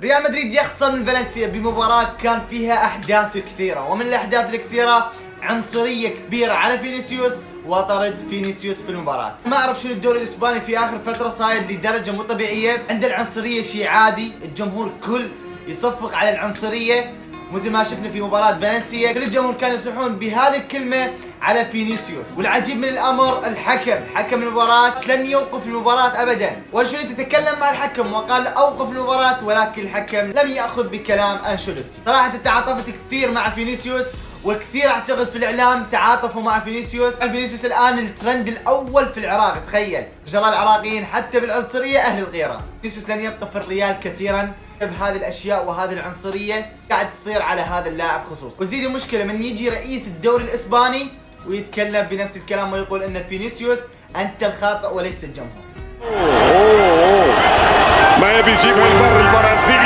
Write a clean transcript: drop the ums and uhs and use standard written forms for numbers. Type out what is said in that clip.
ريال مدريد يخسر من فالنسيا بمباراة كان فيها أحداث كثيرة، ومن الأحداث الكثيرة عنصرية كبيرة على فينيسيوس وطرد فينيسيوس في المباراة. ما أعرف شنو الدوري الإسباني في آخر فترة صاير لدرجة مو طبيعية، عند العنصرية شيء عادي، الجمهور كل يصفق على العنصرية مثل ما شفنا في مباراة فالنسيا، كل الجمهور كانوا يصيحون بهذه الكلمة على فينيسيوس. والعجيب من الأمر حكم المباراة لم يوقف المباراة أبدا. وأنشيلوتي تكلم مع الحكم وقال أوقف المباراة، ولكن الحكم لم يأخذ بكلام أنشيلوتي. صراحة تعاطفت كثير مع فينيسيوس، وكثير اعتقد في الاعلام تعاطفوا مع فينيسيوس. فينيسيوس الان الترند الاول في العراق، تخيل ان شاء الله العراقيين حتى بالعنصريه اهل الغيره. فينيسيوس لن يبقى في الريال كثيرا بهذه الاشياء وهذه العنصريه قاعد تصير على هذا اللاعب خصوصا. وتزيد المشكله من يجي رئيس الدوري الاسباني ويتكلم بنفس الكلام ويقول ان فينيسيوس انت الخاطئ وليس الجمهور. ما يبي يجيبها البر البرازيلي.